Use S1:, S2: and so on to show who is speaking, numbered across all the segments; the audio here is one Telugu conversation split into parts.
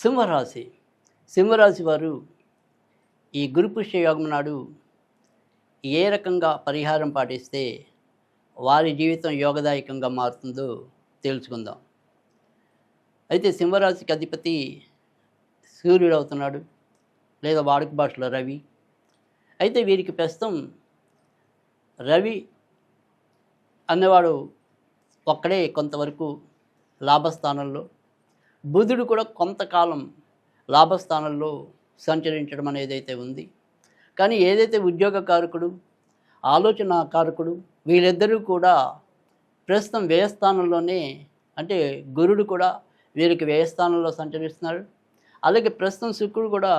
S1: సింహరాశి సింహరాశి వారు ఈ గురుపుష్య యోగం నాడు ఏ రకంగా పరిహారం పాటిస్తే వారి జీవితం యోగదాయకంగా మారుతుందో తెలుసుకుందాం. అయితే సింహరాశికి అధిపతి సూర్యుడు అవుతున్నాడు, లేదా వాడుక భాషలో రవి. అయితే వీరికి ప్రస్తుతం రవి అన్నవాడు ఒక్కడే కొంతవరకు లాభస్థానంలో, బుధుడు కూడా కొంతకాలం లాభస్థానంలో సంచరించడం అనేదైతే ఉంది. కానీ ఏదైతే ఉద్యోగ కారకుడు, ఆలోచన కారకుడు వీళ్ళిద్దరూ కూడా ప్రస్తుతం వ్యయస్థానంలోనే, అంటే గురుడు కూడా వీరికి వ్యయస్థానంలో సంచరిస్తున్నాడు. అలాగే ప్రస్తుతం శుక్రుడు కూడా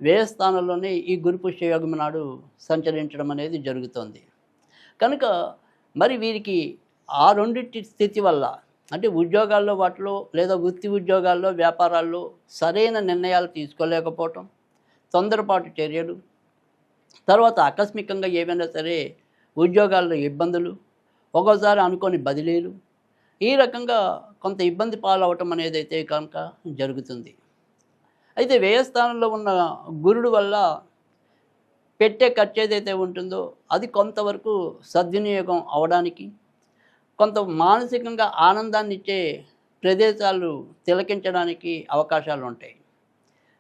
S1: వ్యయస్థానంలోనే ఈ గురు పుష్య యోగం నాడు సంచరించడం అనేది జరుగుతోంది. కనుక మరి వీరికి ఆ రెండింటి స్థితి వల్ల, అంటే ఉద్యోగాల్లో వాటిలో లేదా వృత్తి ఉద్యోగాల్లో వ్యాపారాల్లో సరైన నిర్ణయాలు తీసుకోలేకపోవటం, తొందరపాటు చర్యలు, తర్వాత ఆకస్మికంగా ఏవైనా సరే ఉద్యోగాల్లో ఇబ్బందులు, ఒక్కోసారి అనుకోని బదిలీలు, ఈ రకంగా కొంత ఇబ్బంది పాలవటం అనేది అయితే కనుక జరుగుతుంది. అయితే వ్యయస్థానంలో ఉన్న గురుడు వల్ల పెట్టే ఖర్చు ఏదైతే ఉంటుందో అది కొంతవరకు సద్వినియోగం అవడానికి, కొంత మానసికంగా ఆనందాన్ని ఇచ్చే ప్రదేశాలు తిలకించడానికి అవకాశాలు ఉంటాయి.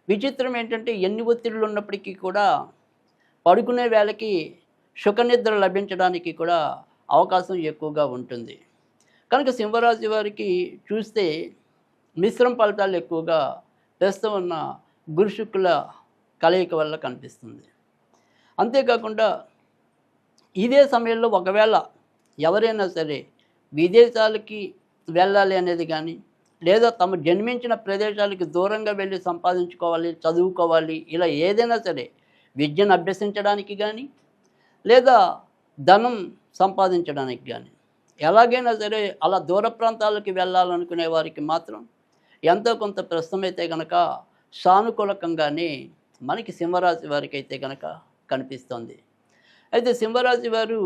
S1: విచిత్రం ఏంటంటే ఎన్ని ఒత్తిళ్ళు ఉన్నప్పటికీ కూడా పడుకునే వేళకి సుఖనిద్ర లభించడానికి కూడా అవకాశం ఎక్కువగా ఉంటుంది. కనుక సింహరాశి వారికి చూస్తే మిశ్రమ ఫలితాలు ఎక్కువగా ప్రస్తుతం ఉన్న గురు శుక్రుల కలయిక వల్ల కనిపిస్తుంది. అంతేకాకుండా ఇదే సమయంలో ఒకవేళ ఎవరైనా సరే విదేశాలకి వెళ్ళాలి అనేది కానీ, లేదా తమ జన్మించిన ప్రదేశాలకి దూరంగా వెళ్ళి సంపాదించుకోవాలి, చదువుకోవాలి, ఇలా ఏదైనా సరే విద్యను అభ్యసించడానికి కానీ, లేదా ధనం సంపాదించడానికి కానీ, ఎలాగైనా సరే అలా దూర ప్రాంతాలకి వెళ్ళాలనుకునే వారికి మాత్రం ఎంతో కొంత ప్రస్తుతమైతే కనుక సానుకూలకంగానే మనకి సింహరాశి వారికి అయితే కనుక కనిపిస్తుంది. అయితే సింహరాశి వారు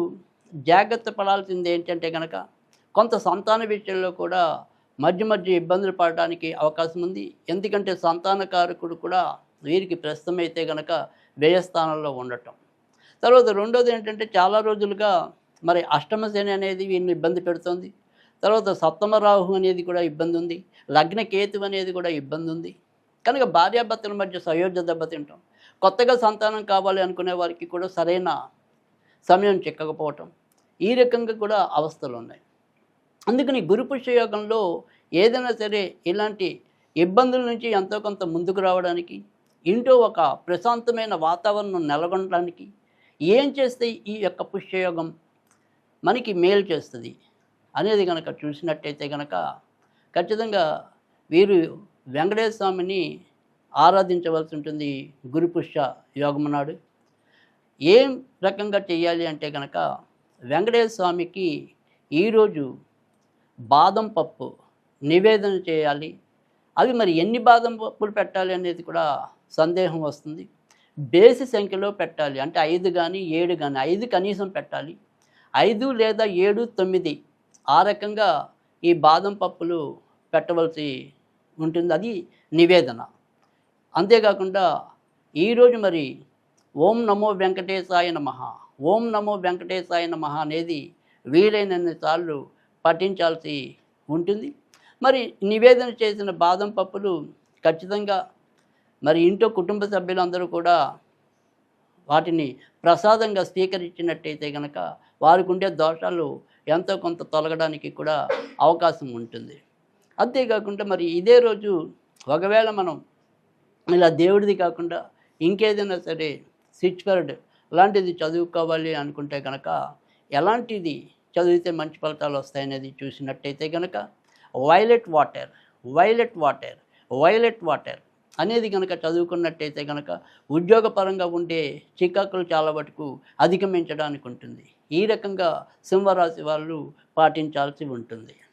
S1: జాగ్రత్త పడాల్సింది ఏంటంటే కనుక కొంత సంతాన విషయంలో కూడా మధ్య మధ్య ఇబ్బందులు పడడానికి అవకాశం ఉంది. ఎందుకంటే సంతానకారకుడు కూడా వీరికి ప్రస్తుతం అయితే కనుక వ్యయస్థానంలో ఉండటం. తర్వాత రెండోది ఏంటంటే చాలా రోజులుగా మరి అష్టమ శని అనేది వీళ్ళని ఇబ్బంది పెడుతుంది. తర్వాత సప్తమ రాహు అనేది కూడా ఇబ్బంది ఉంది. లగ్న కేతు అనేది కూడా ఇబ్బంది ఉంది. కనుక భార్యాభర్తల మధ్య సయోధ్య దెబ్బతింటాం, కొత్తగా సంతానం కావాలి అనుకునే వారికి కూడా సరైన సమయం చిక్కకపోవటం, ఈ రకంగా కూడా అవస్థలు ఉన్నాయి. అందుకని గురు పుష్య యోగంలో ఏదైనా సరే ఇలాంటి ఇబ్బందుల నుంచి ఎంతో కొంత ముందుకు రావడానికి, ఇంట్లో ఒక ప్రశాంతమైన వాతావరణం నెలకొనడానికి ఏం చేస్తే ఈ యొక్క పుష్యయోగం మనకి మేలు చేస్తుంది అనేది కనుక చూసినట్టయితే కనుక ఖచ్చితంగా వీరు వెంకటేశ్వర స్వామిని ఆరాధించవలసి ఉంటుంది. గురు పుష్య యోగం నాడు ఏం రకంగా చేయాలి అంటే కనుక వెంకటేశ్వర స్వామికి ఈరోజు బాదం పప్పు నివేదన చేయాలి. అవి మరి ఎన్ని బాదం పప్పులు పెట్టాలి అనేది కూడా సందేహం వస్తుంది. బేసి సంఖ్యలో పెట్టాలి, అంటే 5 కానీ 7 కానీ, 5 కనీసం పెట్టాలి. 5 లేదా 7, 9 ఆ రకంగా ఈ బాదం పప్పులు పెట్టవలసి ఉంటుంది. అది నివేదన. అంతేకాకుండా ఈరోజు మరి ఓం నమో వెంకటేశాయ నమః, ఓం నమో వెంకటేశాయ నమః అనేది వీలైనన్ని సార్లు పఠించాల్సి ఉంటుంది. మరి నివేదన చేసిన బాదం పప్పులు ఖచ్చితంగా మరి ఇంట్లో కుటుంబ సభ్యులందరూ కూడా వాటిని ప్రసాదంగా స్వీకరించినట్టయితే కనుక వారికి ఉండే దోషాలు ఎంతో కొంత తొలగడానికి కూడా అవకాశం ఉంటుంది. అంతేకాకుండా మరి ఇదే రోజు ఒకవేళ మనం ఇలా దేవుడిది కాకుండా ఇంకేదైనా సరే స్విచ్ వర్డ్ లాంటిది చదువుకోవాలి అనుకుంటే కనుక ఎలాంటిది చదివితే మంచి ఫలితాలు వస్తాయనేది చూసినట్టయితే కనుక violet water, violet water, violet water అనేది కనుక చదువుకున్నట్టయితే కనుక ఉద్యోగపరంగా ఉండే చికాకులు చాలా వరకు అధిగమించడానికి ఉంటుంది. ఈ రకంగా సింహరాశి వాళ్ళు పాటించాల్సి ఉంటుంది.